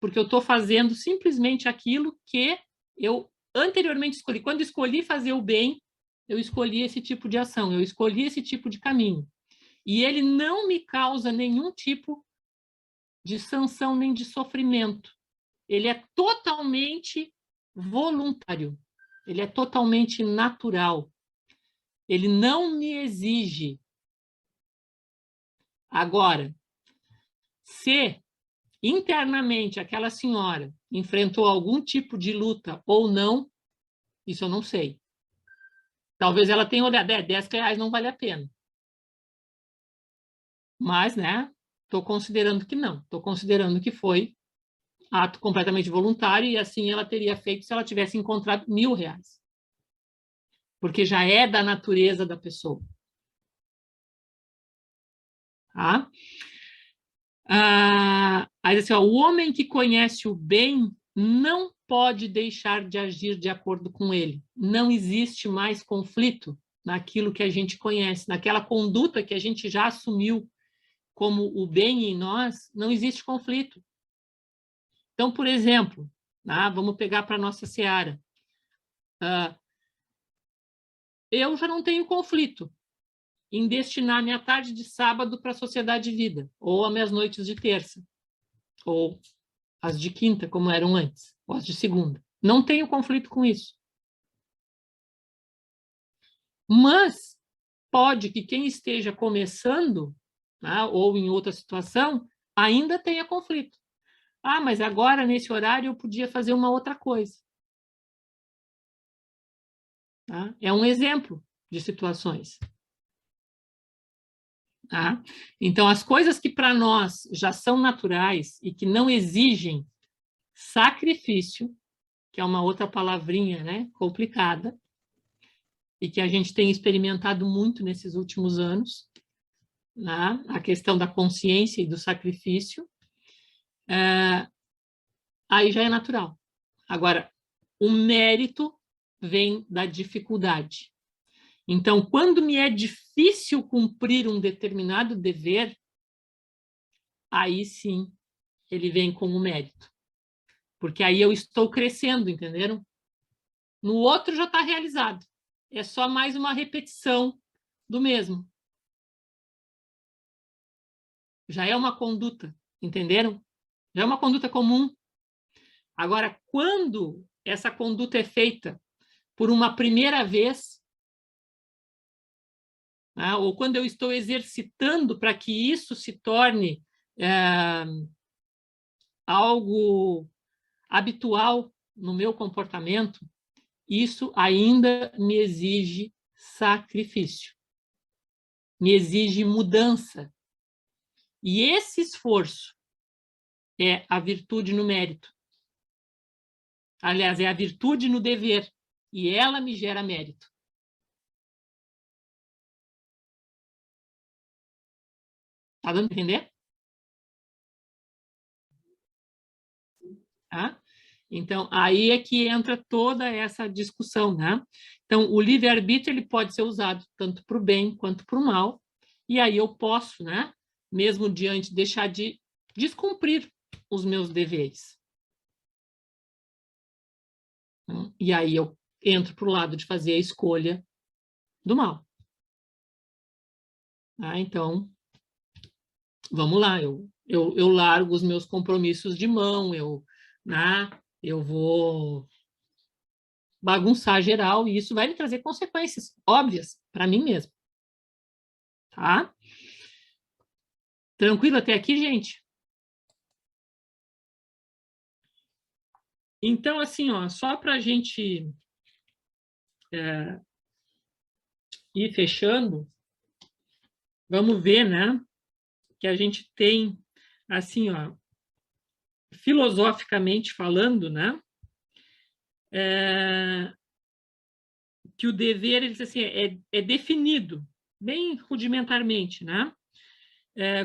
porque eu estou fazendo simplesmente aquilo que eu anteriormente escolhi. Quando escolhi fazer o bem, eu escolhi esse tipo de ação, eu escolhi esse tipo de caminho. E ele não me causa nenhum tipo de sanção nem de sofrimento. Ele é totalmente voluntário, ele é totalmente natural. Ele não me exige. Agora, se internamente aquela senhora enfrentou algum tipo de luta ou não, isso eu não sei. Talvez ela tenha olhado, 10 reais não vale a pena. Mas, né, estou considerando que não. Estou considerando que foi ato completamente voluntário e assim ela teria feito se ela tivesse encontrado 1.000 reais. Porque já é da natureza da pessoa. Tá? Aí, assim, o homem que conhece o bem não pode deixar de agir de acordo com ele. Não existe mais conflito naquilo que a gente conhece, naquela conduta que a gente já assumiu como o bem em nós, não existe conflito. Então, por exemplo, vamos pegar para a nossa seara. Eu já não tenho conflito em destinar minha tarde de sábado para a Sociedade de Vida, ou as minhas noites de terça, ou as de quinta, como eram antes, ou as de segunda. Não tenho conflito com isso. Mas pode que quem esteja começando, ou em outra situação, ainda tenha conflito. Mas agora, nesse horário, eu podia fazer uma outra coisa. Tá? É um exemplo de situações. Tá? Então, as coisas que para nós já são naturais e que não exigem sacrifício, que é uma outra palavrinha, né, complicada, e que a gente tem experimentado muito nesses últimos anos, né? A questão da consciência e do sacrifício, aí já é natural. Agora, o mérito vem da dificuldade. Então, quando me é difícil cumprir um determinado dever, aí sim ele vem com o mérito. Porque aí eu estou crescendo, entenderam? No outro já está realizado. É só mais uma repetição do mesmo. Já é uma conduta, entenderam? Já é uma conduta comum. Agora, quando essa conduta é feita por uma primeira vez, ou quando eu estou exercitando para que isso se torne algo habitual no meu comportamento, isso ainda me exige sacrifício, me exige mudança. E esse esforço é a virtude no mérito. Aliás, é a virtude no dever, e ela me gera mérito. Está dando para entender? Tá? Então, aí é que entra toda essa discussão, né? Então, o livre-arbítrio ele pode ser usado tanto para o bem quanto para o mal, e aí eu posso, né, mesmo deixar de descumprir os meus deveres? E aí eu entro para o lado de fazer a escolha do mal. Então, vamos lá, eu largo os meus compromissos de mão, eu vou bagunçar geral, e isso vai me trazer consequências óbvias para mim mesmo. Tá? Tranquilo até aqui, gente? Então, assim, ó, só para a gente ir fechando, vamos ver, né, que a gente tem, assim, ó, filosoficamente falando, né, que o dever, ele diz assim, é definido, bem rudimentarmente, né,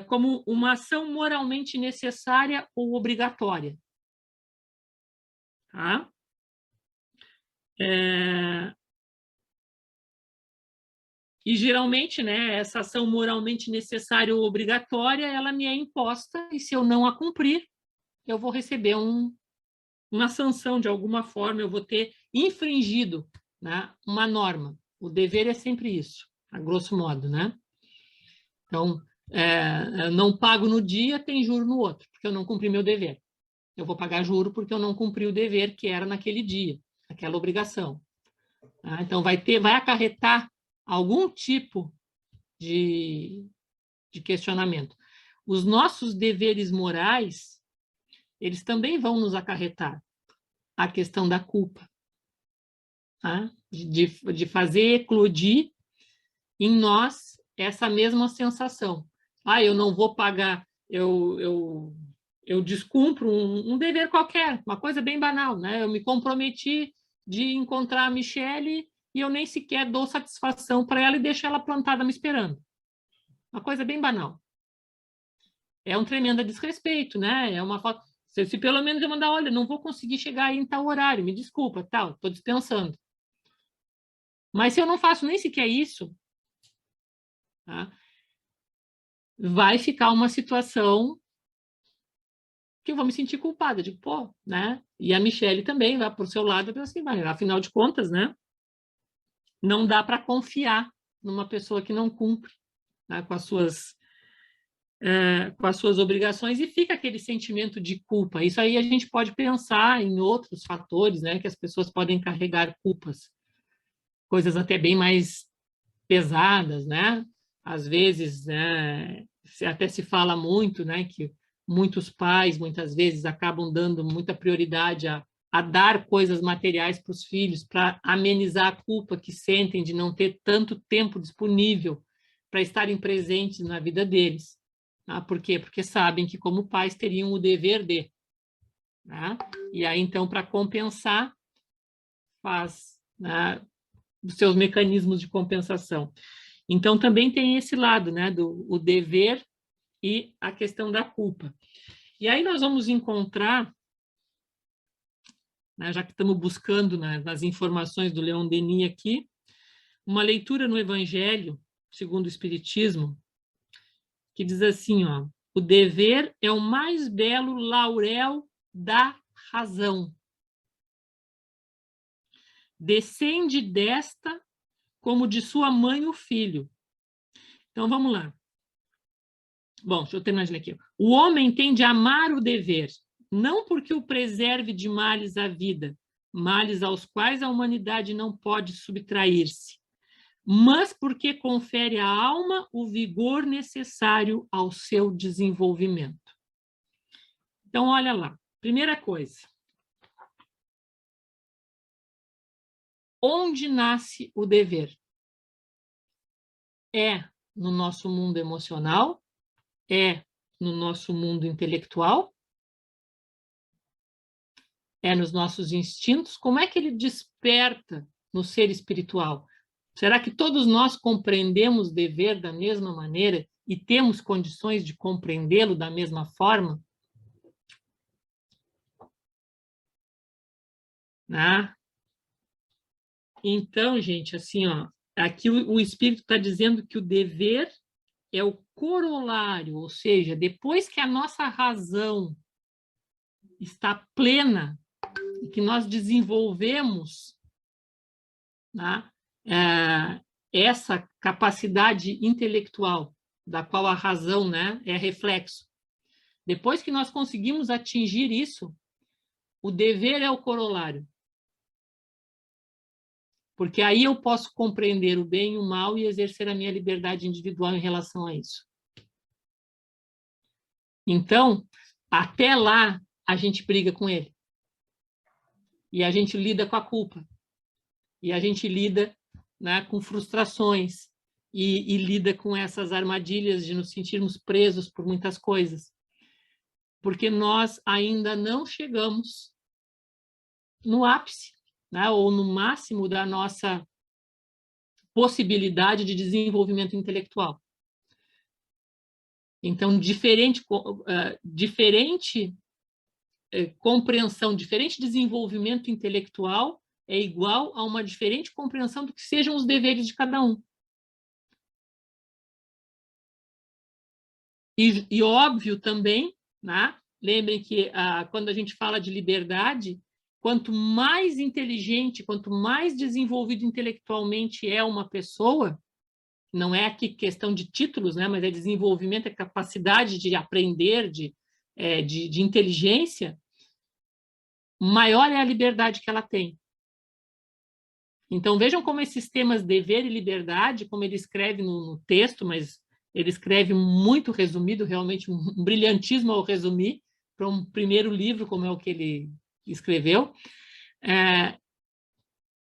como uma ação moralmente necessária ou obrigatória. Tá? E, geralmente, né, essa ação moralmente necessária ou obrigatória, ela me é imposta, e se eu não a cumprir, eu vou receber uma sanção de alguma forma, eu vou ter infringido, né, uma norma. O dever é sempre isso, a grosso modo, né? Então, não pago no dia, tem juro no outro, porque eu não cumpri meu dever. Eu vou pagar juro porque eu não cumpri o dever que era naquele dia, aquela obrigação. Tá? Então, vai acarretar algum tipo de questionamento. Os nossos deveres morais, eles também vão nos acarretar a questão da culpa, tá? de fazer eclodir em nós essa mesma sensação. Eu não vou pagar, eu descumpro um dever qualquer, uma coisa bem banal, né? Eu me comprometi de encontrar a Michele e eu nem sequer dou satisfação para ela e deixo ela plantada me esperando. Uma coisa bem banal. É um tremendo desrespeito, né? É uma falta. Se pelo menos eu mandar, olha, não vou conseguir chegar aí em tal horário, me desculpa, tal, estou dispensando. Mas se eu não faço nem sequer isso, tá? Vai ficar uma situação que eu vou me sentir culpada, de pô, né? E a Michele também vai para o seu lado e pensa assim, vai, afinal de contas, né? Não dá para confiar numa pessoa que não cumpre, né, com as suas obrigações, e fica aquele sentimento de culpa. Isso aí a gente pode pensar em outros fatores, né, que as pessoas podem carregar culpas, coisas até bem mais pesadas, né? Às vezes, né, até se fala muito, né, que muitos pais, muitas vezes, acabam dando muita prioridade a dar coisas materiais para os filhos, para amenizar a culpa que sentem de não ter tanto tempo disponível para estarem presentes na vida deles. Tá? Por quê? Porque sabem que, como pais, teriam o dever de. Tá? E aí, então, para compensar, faz, né, os seus mecanismos de compensação. Então, também tem esse lado, né, o dever e a questão da culpa. E aí nós vamos encontrar, né, já que estamos buscando, né, nas informações do Leon Denis aqui, uma leitura no Evangelho, segundo o Espiritismo, que diz assim, ó, o dever é o mais belo laurel da razão. Descende desta como de sua mãe o filho. Então, vamos lá. Bom, deixa eu terminar de ler aqui. O homem tem de amar o dever, não porque o preserve de males à vida, males aos quais a humanidade não pode subtrair-se, mas porque confere à alma o vigor necessário ao seu desenvolvimento. Então, olha lá. Primeira coisa. Onde nasce o dever? É no nosso mundo emocional? É no nosso mundo intelectual? É nos nossos instintos? Como é que ele desperta no ser espiritual? Será que todos nós compreendemos dever da mesma maneira e temos condições de compreendê-lo da mesma forma? Né? Então, gente, assim, ó, aqui o Espírito está dizendo que o dever é o corolário, ou seja, depois que a nossa razão está plena e que nós desenvolvemos, né, essa capacidade intelectual, da qual a razão, né, é reflexo. Depois que nós conseguimos atingir isso, o dever é o corolário. Porque aí eu posso compreender o bem e o mal e exercer a minha liberdade individual em relação a isso. Então, até lá, a gente briga com ele. E a gente lida com a culpa. E a gente lida, né, com frustrações. E lida com essas armadilhas de nos sentirmos presos por muitas coisas. Porque nós ainda não chegamos no ápice, né, ou no máximo da nossa possibilidade de desenvolvimento intelectual. Então, diferente compreensão, diferente desenvolvimento intelectual é igual a uma diferente compreensão do que sejam os deveres de cada um. E óbvio também, né? Lembrem que quando a gente fala de liberdade, quanto mais inteligente, quanto mais desenvolvido intelectualmente é uma pessoa, não é aqui questão de títulos, né? Mas é desenvolvimento, é capacidade de aprender, de inteligência, maior é a liberdade que ela tem. Então, vejam como esses temas dever e liberdade, como ele escreve no texto, mas ele escreve muito resumido, realmente um brilhantismo ao resumir, para um primeiro livro, como é o que ele escreveu,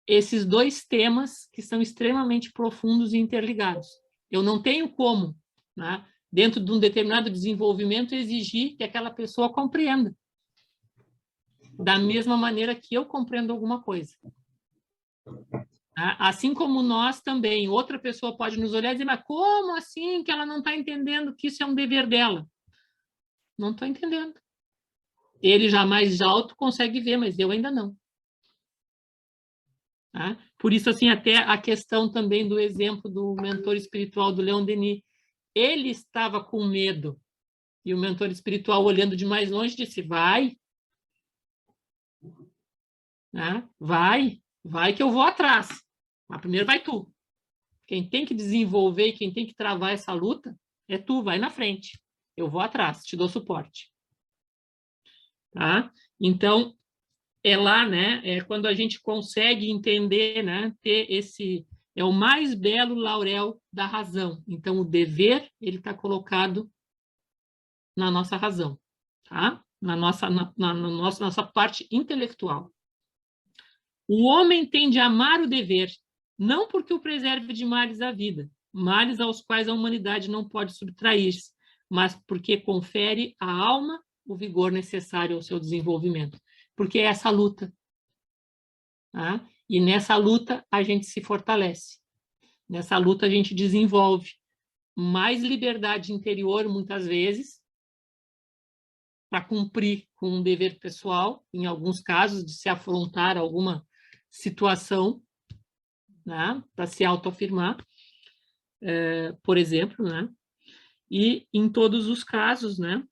esses dois temas que são extremamente profundos e interligados. Eu não tenho como, né, dentro de um determinado desenvolvimento, exigir que aquela pessoa compreenda da mesma maneira que eu compreendo alguma coisa. Assim como nós também, outra pessoa pode nos olhar e dizer, mas como assim que ela não está entendendo que isso é um dever dela? Não estou entendendo. Ele já mais alto consegue ver, mas eu ainda não. Por isso, assim, até a questão também do exemplo do mentor espiritual do Leon Denis. Ele estava com medo, e o mentor espiritual, olhando de mais longe, disse, vai, vai que eu vou atrás. Mas primeiro vai tu. Quem tem que desenvolver e quem tem que travar essa luta é tu, vai na frente. Eu vou atrás, te dou suporte. Tá? Então, é lá, né? É quando a gente consegue entender, né? Ter esse... É o mais belo laurel da razão. Então, o dever, ele está colocado na nossa razão, tá? Na nossa parte intelectual. O homem tem de amar o dever, não porque o preserve de males à vida, males aos quais a humanidade não pode subtrair-se, mas porque confere à alma o vigor necessário ao seu desenvolvimento. Porque é essa luta. Tá? E nessa luta a gente se fortalece. Nessa luta a gente desenvolve mais liberdade interior, muitas vezes, para cumprir com um dever pessoal, em alguns casos, de se afrontar a alguma situação, né? Para se autoafirmar, por exemplo, né? E em todos os casos, né?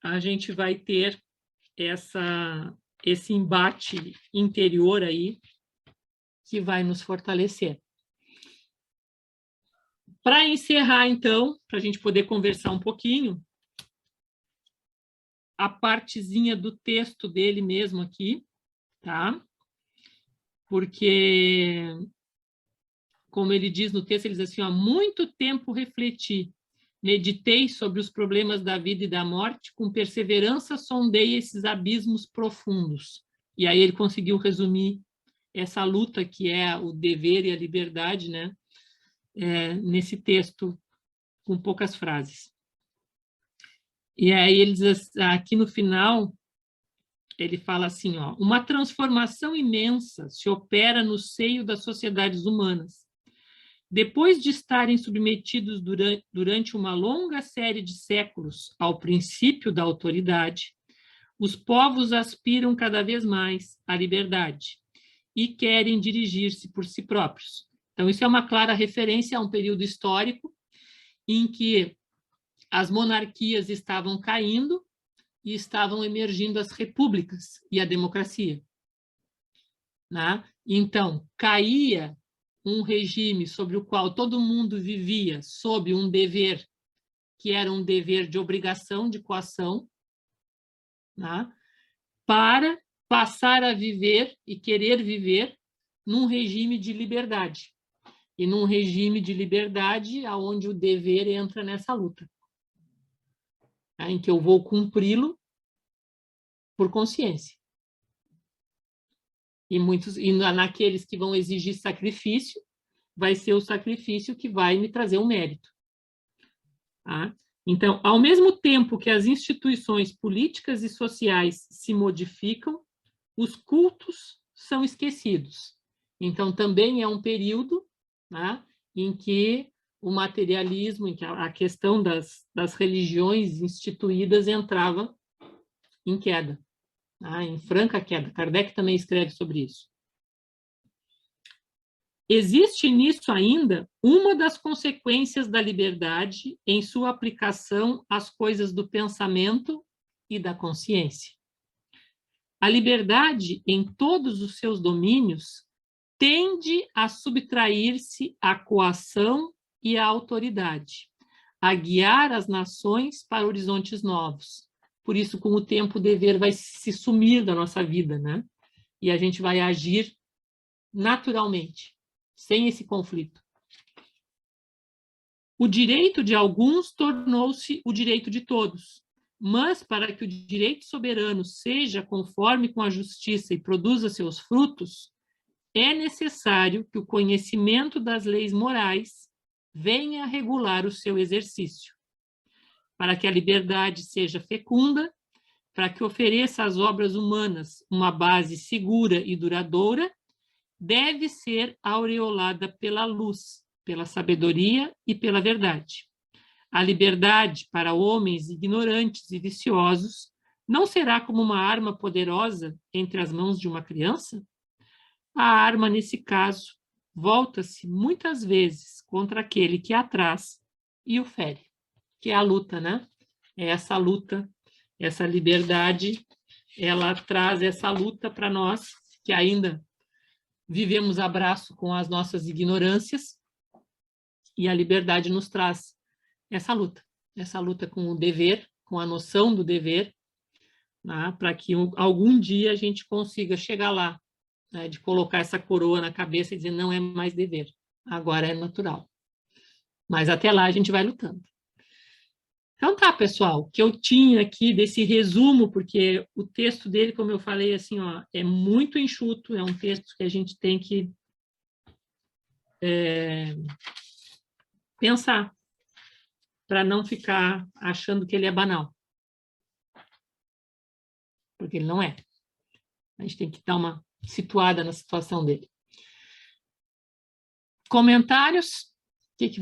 A gente vai ter esse embate interior aí que vai nos fortalecer. Para encerrar, então, para a gente poder conversar um pouquinho, a partezinha do texto dele mesmo aqui, tá? Porque, como ele diz no texto, ele diz assim, há muito tempo refleti, meditei sobre os problemas da vida e da morte, com perseverança sondei esses abismos profundos. E aí ele conseguiu resumir essa luta que é o dever e a liberdade, né? Nesse texto, com poucas frases. E aí ele diz, aqui no final, ele fala assim, ó, uma transformação imensa se opera no seio das sociedades humanas. Depois de estarem submetidos durante uma longa série de séculos ao princípio da autoridade, os povos aspiram cada vez mais à liberdade e querem dirigir-se por si próprios. Então, isso é uma clara referência a um período histórico em que as monarquias estavam caindo e estavam emergindo as repúblicas e a democracia, né? Então, caía um regime sobre o qual todo mundo vivia sob um dever, que era um dever de obrigação, de coação, né? Para passar a viver e querer viver num regime de liberdade. E num regime de liberdade onde o dever entra nessa luta, né? Em que eu vou cumpri-lo por consciência. E naqueles que vão exigir sacrifício, vai ser o sacrifício que vai me trazer um mérito. Tá? Então, ao mesmo tempo que as instituições políticas e sociais se modificam, os cultos são esquecidos. Então, também é um período, né, em que o materialismo, em que a questão das religiões instituídas entrava em queda, tá? Em franca queda. Kardec também escreve sobre isso. Existe nisso ainda uma das consequências da liberdade em sua aplicação às coisas do pensamento e da consciência. A liberdade, em todos os seus domínios, tende a subtrair-se à coação e à autoridade, a guiar as nações para horizontes novos. Por isso, com o tempo, o dever vai se sumir da nossa vida, né? E a gente vai agir naturalmente, sem esse conflito. O direito de alguns tornou-se o direito de todos, mas para que o direito soberano seja conforme com a justiça e produza seus frutos, é necessário que o conhecimento das leis morais venha a regular o seu exercício. Para que a liberdade seja fecunda, para que ofereça às obras humanas uma base segura e duradoura, deve ser aureolada pela luz, pela sabedoria e pela verdade. A liberdade para homens ignorantes e viciosos não será como uma arma poderosa entre as mãos de uma criança? A arma, nesse caso, volta-se muitas vezes contra aquele que a traz e o fere, que é a luta, né? É essa luta, essa liberdade, ela traz essa luta para nós, que ainda vivemos a braço com as nossas ignorâncias, e a liberdade nos traz essa luta com o dever, com a noção do dever, né? Para que algum dia a gente consiga chegar lá, né, de colocar essa coroa na cabeça e dizer não é mais dever, agora é natural. Mas até lá a gente vai lutando. Então tá, pessoal, o que eu tinha aqui desse resumo, porque o texto dele, como eu falei, assim, ó, é muito enxuto, é um texto que a gente tem que pensar, para não ficar achando que ele é banal. Porque ele não é. A gente tem que dar uma situada na situação dele. Comentários? O que você